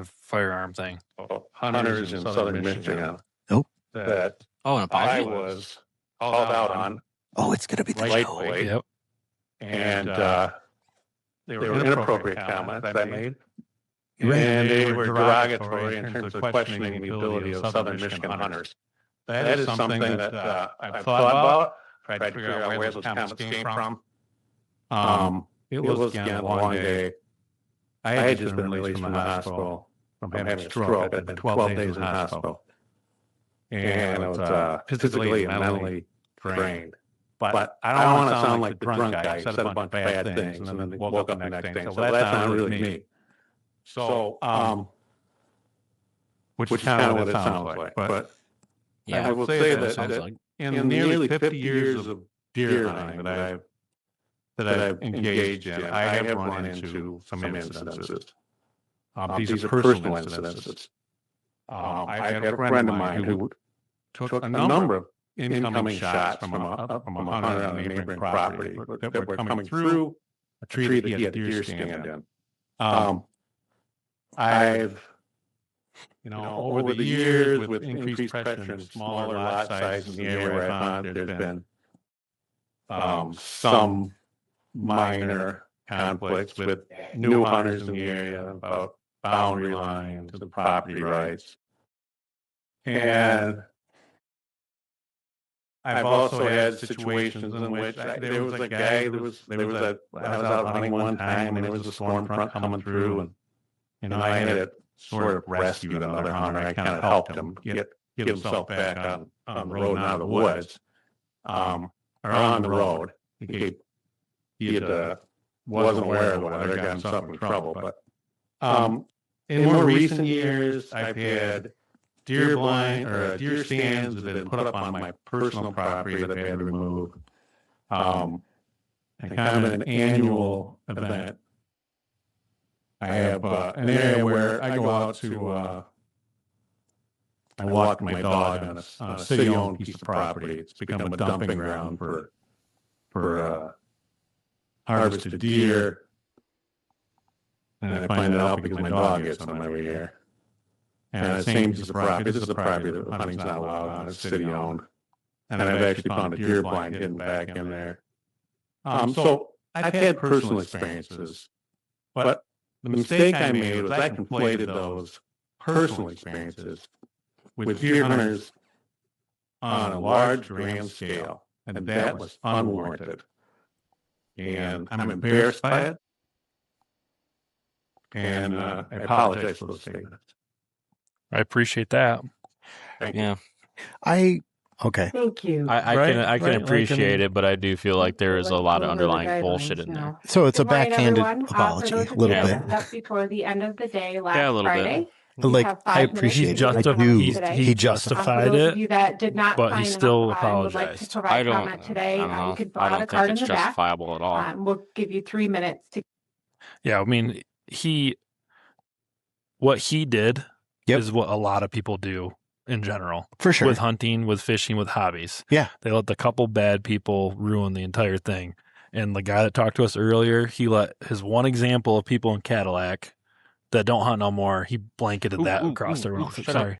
firearm thing. Hunters in southern Michigan. Nope. That Oh, and a I podcast. was called out on. Oh, it's going to be the show. Rightfully. Yep. And they were inappropriate comments I made. Right. And they were derogatory in terms of questioning the ability of southern Michigan hunters. That is something that I've thought about, tried to figure out where those comments came from. It was, again, a long day. I had just been released from the hospital from having a stroke. I'd been 12 days in the hospital. And I was physically and mentally drained. But I don't want to sound like the drunk guy who said a bunch of bad things and then woke up the next day. So that's not really me. So, which is kind of what it sounds like. But Yeah. I will say that in the nearly 50 years of deer hunting that I've engaged in, I have run into some incidences. These are personal incidences. I had a friend of mine who took a number of incoming shots from a hunter on a neighboring property that were coming through a tree that he had a deer stand in. I've, over the years, with increased pressure and smaller lot size in the area where I found there's been some minor conflicts with new hunters in the area about boundary lines and property rights. And I've also had situations in which there was a guy I was out hunting one time and there was a storm front coming through and I had to sort of rescue another hunter. I kind of helped him get himself back on the road and out of the woods, or on the road. He wasn't aware of the weather, got himself in trouble. But in more recent years, I've had deer stands that have been put up on my personal property that I've had to remove. And kind of an annual event. I have an area where I go out to, I walk my dog on a city-owned piece of property. It's become a dumping ground for harvested deer. And I find it out because my dog gets them every year. And the same piece of property, this is a property that hunting's not allowed on, it's city-owned. And I've actually found a deer blind hidden back in there. So I've had personal experiences, but the mistake I made was I conflated those personal experiences with deer hunters on a large grand scale, and that was unwarranted. And I'm embarrassed by it, and I apologize for those statements. I appreciate that. Thank you. Yeah. Okay. Thank you. I can appreciate it, but I do feel like there is a lot of underlying bullshit in there. So it's a Good morning, backhanded everyone. apology, For those a of little you bit. that left before the end of the day last Yeah, a little bit. Friday. But you like, have I 5 minutes appreciate to it. make I a comment do. today. He For justified those it. of you that did not but he sign still up and would like to apologized. provide I don't comment today, know. you could fill I out a don't card think in it's the back. justifiable at all. We'll give you 3 minutes to. Yeah, I mean, what he did is what a lot of people do in general. For sure. With hunting, with fishing, with hobbies. Yeah. They let the couple bad people ruin the entire thing. And the guy that talked to us earlier, he let his one example of people in Cadillac that don't hunt no more, he blanketed that across the room. Sorry.